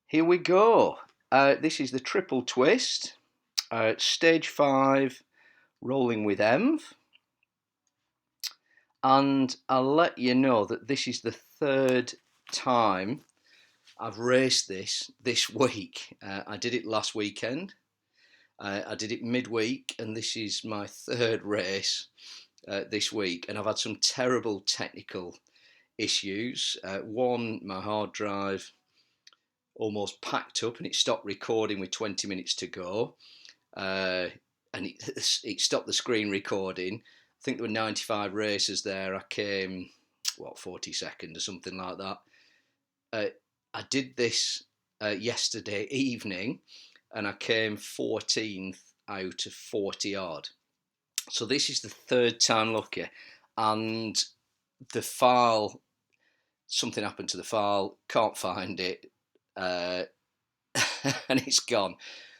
Here we go. This is the triple twist, stage 5, rolling with Enve. And I'll let you know that this is the third time I've raced this week. I did it last weekend. I did it midweek, and this is my third race this week. And I've had some terrible technical issues. One, my hard drive almost packed up and it stopped recording with 20 minutes to go. And it stopped the screen recording. I think there were 95 races there. I came, 42nd or something like that. I did this yesterday evening and I came 14th out of 40 odd. So this is the third time lucky. And the file, something happened to the file, can't find it, and it's gone.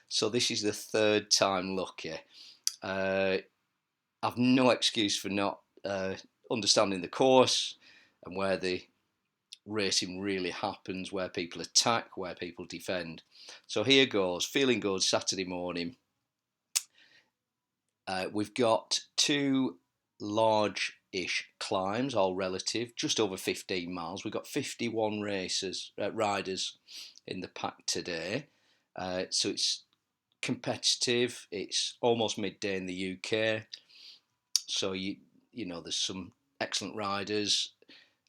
So this is the third time lucky. I've no excuse for not understanding the course and where the racing really happens, where people attack, where people defend. So here goes, feeling good, Saturday morning. We've got two large-ish climbs, all relative, just over 15 miles. We've got 51 riders in the pack today. So it's competitive. It's almost midday in the UK. So you know there's some excellent riders.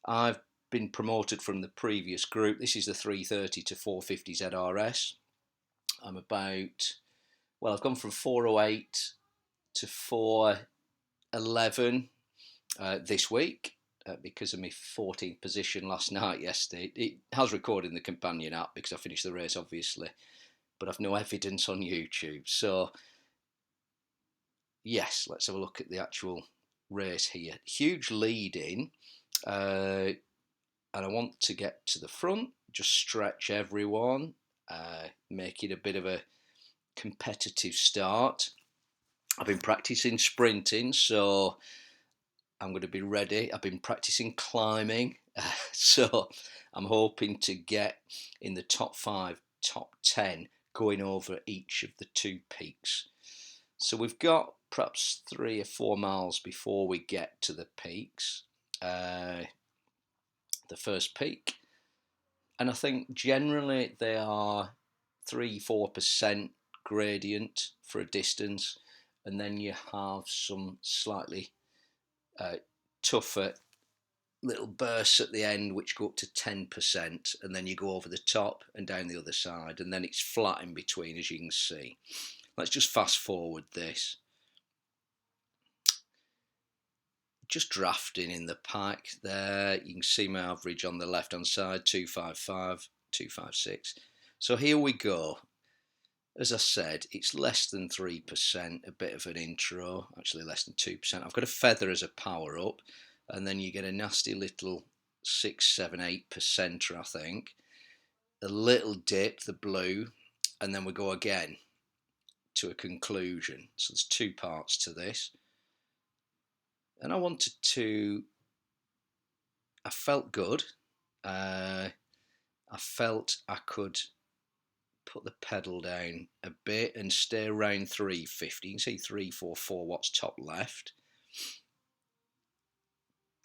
I've been promoted from the previous group. This is the 330 to 450 ZRS. I'm about, I've gone from 408 to 411 this week because of my 14th position last night yesterday. It has recorded in the companion app because I finished the race obviously, but I've no evidence on YouTube. So yes, let's have a look at the actual race here. Huge lead in, and I want to get to the front, just stretch everyone, make it a bit of a competitive start. I've been practicing sprinting, so I'm going to be ready. I've been practicing climbing, so I'm hoping to get in the top 5, top 10, going over each of the two peaks. So we've got perhaps 3 or 4 miles before we get to the peaks, the first peak. And I think generally they are 3-4% gradient for a distance, and then you have some slightly tougher little bursts at the end which go up to 10%, and then you go over the top and down the other side, and then it's flat in between, as you can see. Let's just fast forward this. Just drafting in the pack there. You can see my average on the left hand side, 255, 256. So here we go. As I said, it's less than 3%, a bit of an intro, actually less than 2%. I've got a feather as a power up, and then you get a nasty little 6, 7, 8%, I think. A little dip, the blue, and then we go again to a conclusion. So there's 2 parts to this. And I felt good. I felt I could put the pedal down a bit and stay around 350. You can see 344 watts top left.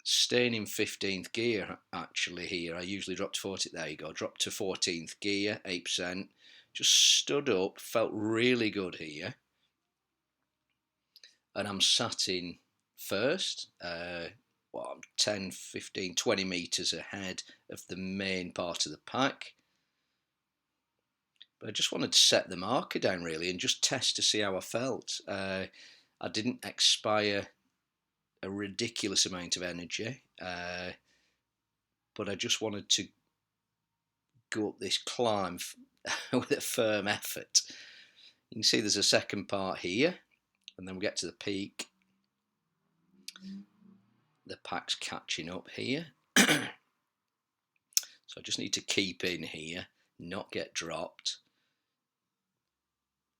Staying in 15th gear actually here. I usually drop to 40. There you go. Drop to 14th gear, 8%. Just stood up, felt really good here. And I'm sat in first. 10, 15, 20 metres ahead of the main part of the pack. But I just wanted to set the marker down really and just test to see how I felt. I didn't expire a ridiculous amount of energy, but I just wanted to go up this climb with a firm effort. You can see there's a second part here, and then we get to the peak. The pack's catching up here. So I just need to keep in here, not get dropped.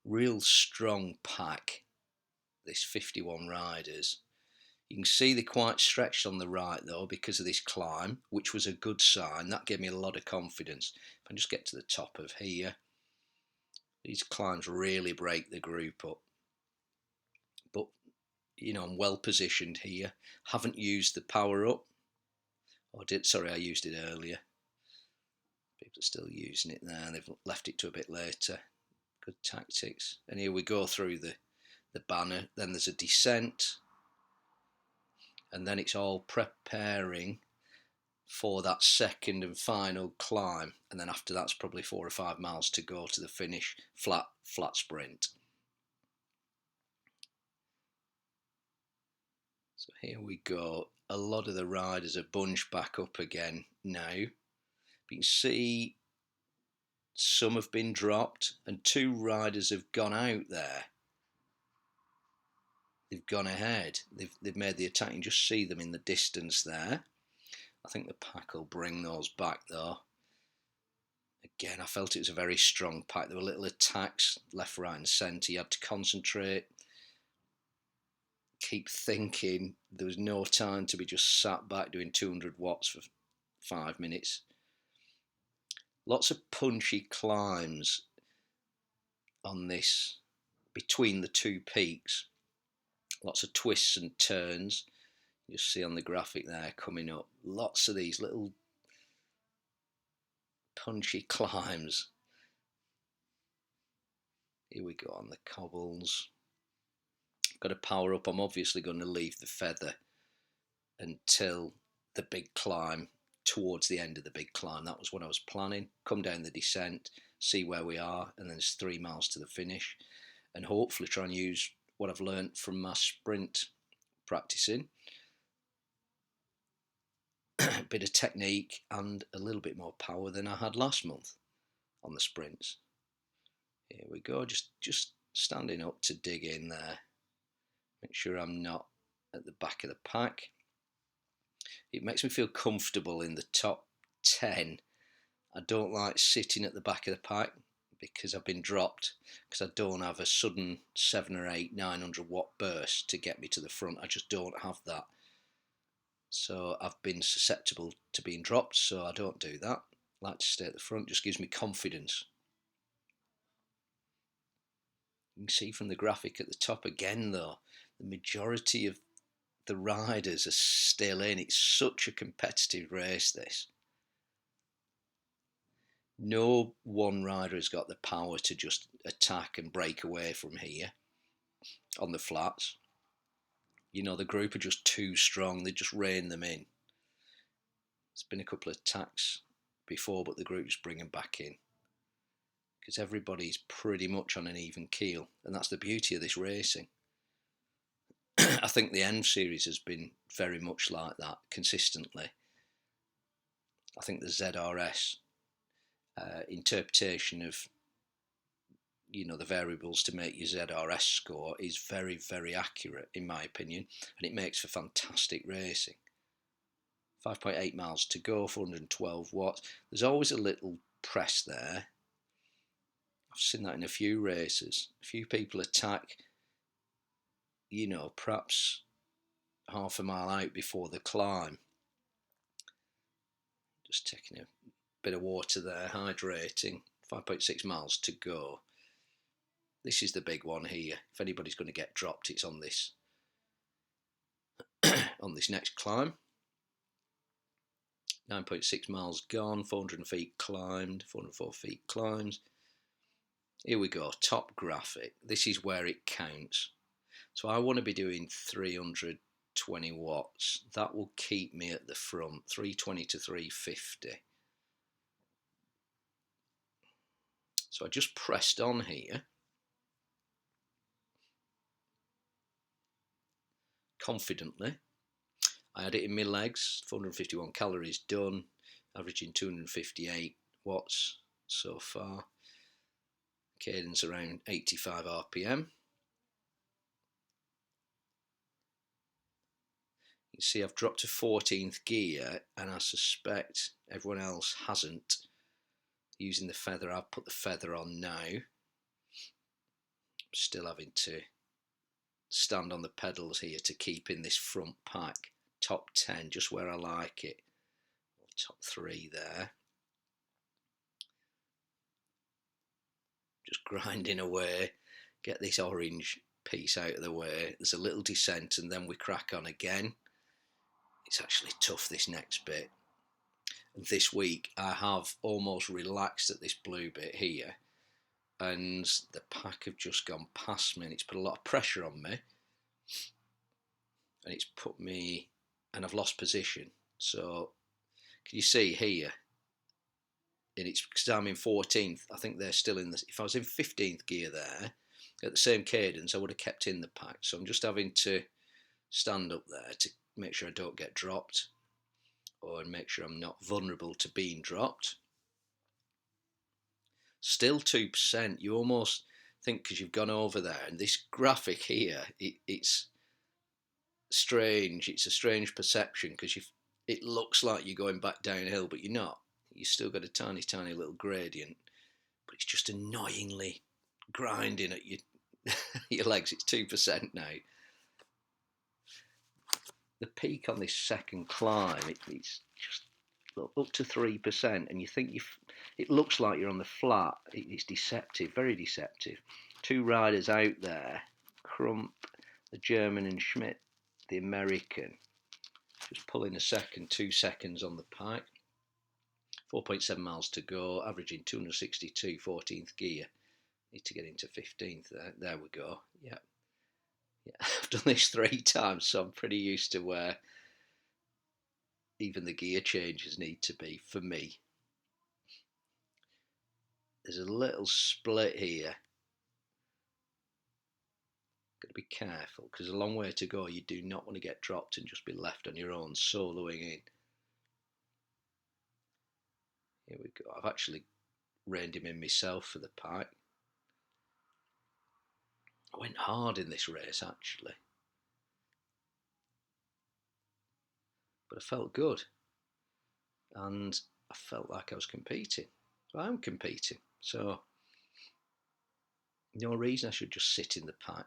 Real strong pack, this 51 riders. You can see they're quite stretched on the right though because of this climb, which was a good sign. That gave me a lot of confidence. If I just get to the top of here, these climbs really break the group up. But, you know, I'm well positioned here. Haven't used the power up. Sorry, I used it earlier. People are still using it there. They've left it to a bit later. Good tactics. And here we go through the banner. Then there's a descent. And then it's all preparing for that second and final climb. And then after that's probably 4 or 5 miles to go to the finish. Flat sprint. So here we go. A lot of the riders are bunched back up again now. You can see some have been dropped and 2 riders have gone out there. They've gone ahead. They've made the attack. You can just see them in the distance there. I think the pack will bring those back though. Again, I felt it was a very strong pack. There were little attacks left, right and centre. You had to concentrate, keep thinking. There was no time to be just sat back doing 200 watts for 5 minutes. Lots of punchy climbs on this between the 2 peaks. Lots of twists and turns. You see on the graphic there coming up. Lots of these little punchy climbs. Here we go on the cobbles. Got to power up. I'm obviously going to leave the feather until the big climb, towards the end of the big climb. That was what I was planning. Come down the descent, see where we are, and then it's 3 miles to the finish. And hopefully try and use what I've learnt from my sprint practicing. A bit of technique and a little bit more power than I had last month on the sprints. Here we go, just standing up to dig in there. Make sure I'm not at the back of the pack. It makes me feel comfortable in the top 10. I don't like sitting at the back of the pack because I've been dropped, because I don't have a sudden 7 or 8 900 watt burst to get me to the front. I just don't have that. So I've been susceptible to being dropped, so I don't do that. I like to stay at the front, just gives me confidence. You can see from the graphic at the top again though, the majority of the riders are still in. It's such a competitive race, this. No one rider has got the power to just attack and break away from here on the flats. You know, the group are just too strong. They just rein them in. There's been a couple of attacks before, but the groups bring them back in because everybody's pretty much on an even keel, and that's the beauty of this racing. I think the Enve series has been very much like that consistently. I think the ZRS interpretation of, you know, the variables to make your ZRS score is very, very accurate in my opinion, and it makes for fantastic racing. 5.8 miles to go, 412 watts. There's always a little press there. I've seen that in a few races. A few people attack, you know, perhaps half a mile out before the climb. Just taking a bit of water there, hydrating. 5.6 miles to go. This is the big one here. If anybody's going to get dropped, it's on this on this next climb. 9.6 miles gone, 400 feet climbed, 404 feet climbs. Here we go, top graphic. This is where it counts. So I want to be doing 320 watts. That will keep me at the front, 320 to 350. So I just pressed on here. Confidently. I had it in my legs, 451 calories done, averaging 258 watts so far. Cadence around 85 RPM. You can see I've dropped to 14th gear, and I suspect everyone else hasn't. Using the feather, I've put the feather on now. I'm still having to stand on the pedals here to keep in this front pack. Top 10, just where I like it. Top 3 there. Just grinding away, get this orange piece out of the way. There's a little descent and then we crack on again. It's actually tough, this next bit. This week I have almost relaxed at this blue bit here, and the pack have just gone past me and it's put a lot of pressure on me, and it's put me, and I've lost position. So can you see here, and it's because I'm in 14th, I think they're still in this. If I was in 15th gear there at the same cadence, I would have kept in the pack. So I'm just having to stand up there to make sure I don't get dropped, or make sure I'm not vulnerable to being dropped. Still 2%. You almost think, because you've gone over there, and this graphic here, it's strange. It's a strange perception, because it looks like you're going back downhill, but you're not. You've still got a tiny, tiny little gradient, but it's just annoyingly grinding at your legs. It's 2% now. The peak on this second climb, it's just up to 3%, and you think it looks like you're on the flat. It's deceptive, very deceptive. 2 riders out there, Crump, the German, and Schmidt, the American, just pulling a second, 2 seconds on the pack. 4.7 miles to go, averaging 262, 14th gear. Need to get into 15th there we go. Yeah, I've done this 3 times, so I'm pretty used to where even the gear changes need to be for me. There's a little split here. Got to be careful, because a long way to go. You do not want to get dropped and just be left on your own, soloing in. Here we go. I've actually reined him in myself for the pack. I went hard in this race, actually. But I felt good. And I felt like I was competing. So I am competing. So no reason I should just sit in the pack.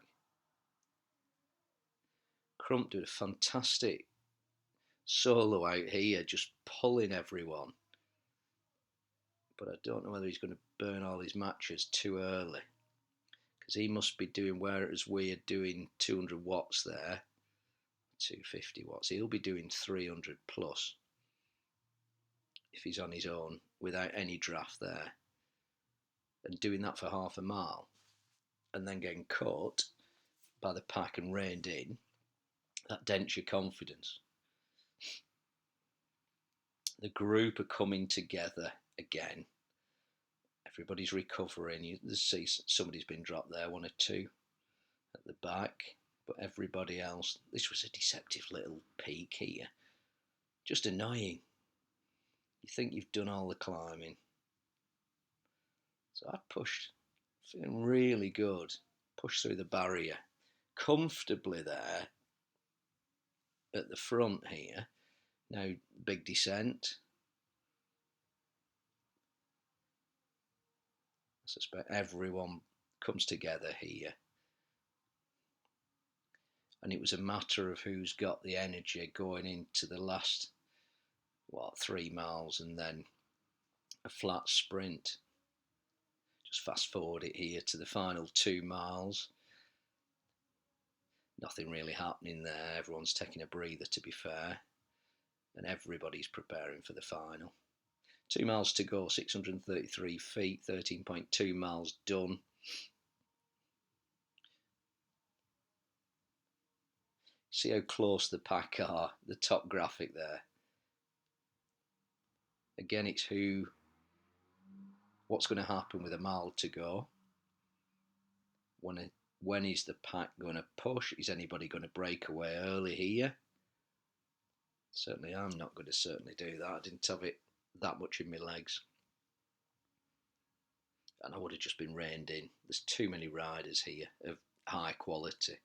Crump did a fantastic solo out here, just pulling everyone. But I don't know whether he's going to burn all his matches too early, because he must be doing, whereas we're doing 200 watts there, 250 watts, he'll be doing 300 plus if he's on his own without any draft there, and doing that for half a mile and then getting caught by the pack and reined in. That dents your confidence. The group are coming together again. Everybody's recovering. You see somebody's been dropped there, 1 or 2 at the back, but everybody else. This was a deceptive little peak here. Just annoying. You think you've done all the climbing. So I pushed, feeling really good. Pushed through the barrier comfortably there at the front here. Now big descent. I suspect everyone comes together here, and it was a matter of who's got the energy going into the last 3 miles, and then a flat sprint. Just fast forward it here to the final 2 miles. Nothing really happening there. Everyone's taking a breather, to be fair, and everybody's preparing for the final. 2 miles to go, 633 feet, 13.2 miles done. See how close the pack are, the top graphic there. Again, it's what's going to happen with a mile to go. When is the pack going to push? Is anybody going to break away early here? Certainly I'm not going to do that. I didn't have it that much in my legs, and I would have just been reined in. There's too many riders here of high quality.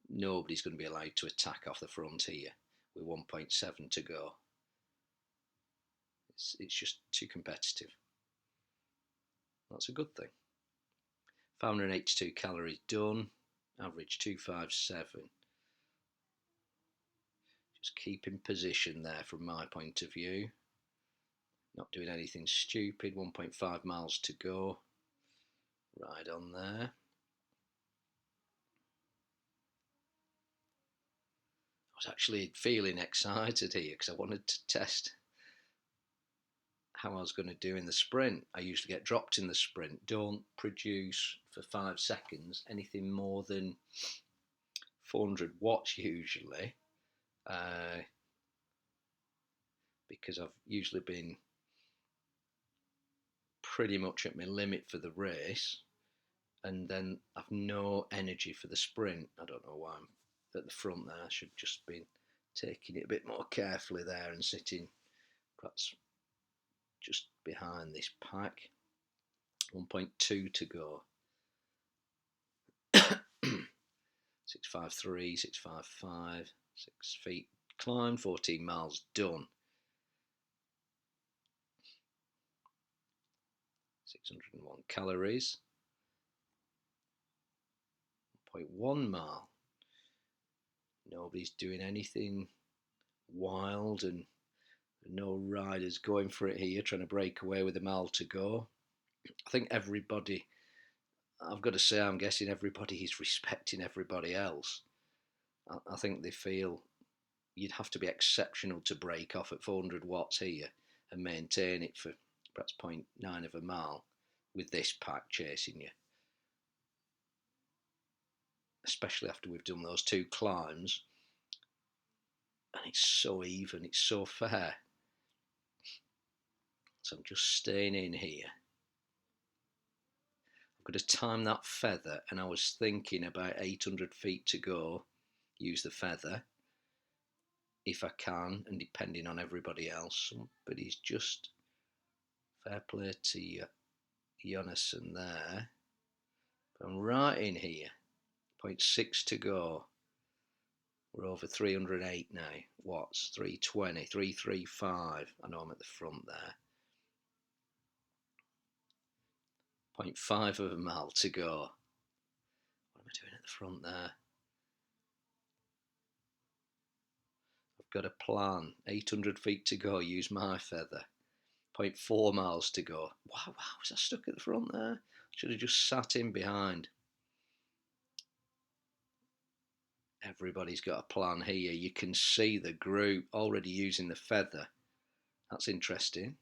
Nobody's going to be allowed to attack off the front here with 1.7 to go. It's just too competitive. That's a good thing. 582 calories done. average 257. Just keep in position there from my point of view. Not doing anything stupid. 1.5 miles to go. Right on there. I was actually feeling excited here because I wanted to test how I was going to do in the sprint. I usually get dropped in the sprint. Don't produce for 5 seconds anything more than 400 watts usually, because I've usually been pretty much at my limit for the race, and then I've no energy for the sprint. I don't know why I'm at the front there. I should have just been taking it a bit more carefully there and sitting perhaps just behind this pack. 1.2 to go. 653, 655, 6 feet climb, 14 miles done. 601 calories. 0.1 mile. Nobody's doing anything wild, and no riders going for it here, trying to break away with a mile to go. I think everybody, I've got to say, I'm guessing everybody is respecting everybody else. I think they feel you'd have to be exceptional to break off at 400 watts here and maintain it for perhaps 0.9 of a mile with this pack chasing you. Especially after we've done those 2 climbs. And it's so even, it's so fair. So I'm just staying in here. I've got to time that feather, and I was thinking about 800 feet to go, use the feather if I can, and depending on everybody else. Somebody's just, fair play to Jonasson there. But I'm right in here. 0.6 to go. We're over 308 now. Watts? 320, 335. I know I'm at the front there. 0.5 of a mile to go. What am I doing at the front there? I've got a plan. 800 feet to go. Use my feather. 0.4 miles to go. Wow, was I stuck at the front there? Should have just sat in behind. Everybody's got a plan here. You can see the group already using the feather. That's interesting.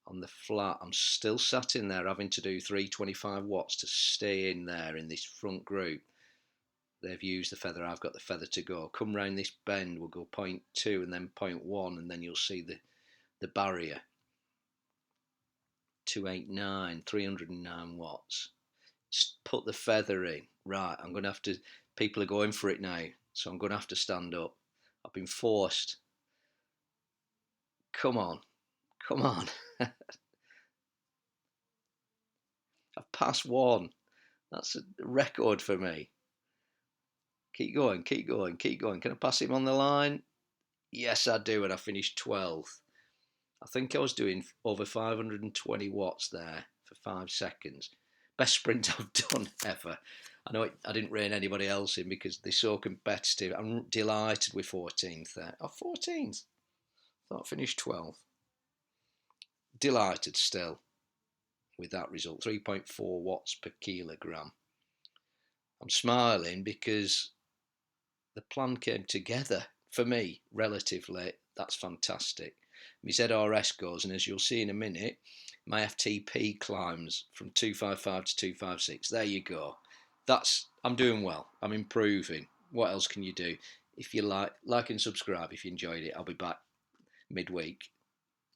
On the flat, I'm still sat in there having to do 325 watts to stay in there in this front group. They've used the feather, I've got the feather to go. Come round this bend, we'll go 0.2 and then 0.1, and then you'll see the barrier. 289, 309 watts. Put the feather in. Right, I'm going to have to, people are going for it now, so I'm going to have to stand up. I've been forced. Come on. I've passed 1. That's a record for me. Keep going. Can I pass him on the line? Yes, I do, and I finished 12th. I think I was doing over 520 watts there for 5 seconds. Best sprint I've done ever. I know I didn't rein anybody else in because they're so competitive. I'm delighted with 14th there. 14th? I thought I finished 12th. Delighted still with that result. 3.4 watts per kilogram. I'm smiling because the plan came together for me relatively. That's fantastic. My ZRS goes, and as you'll see in a minute, my FTP climbs from 255 to 256. There you go. I'm doing well. I'm improving. What else can you do? If you like and subscribe if you enjoyed it. I'll be back midweek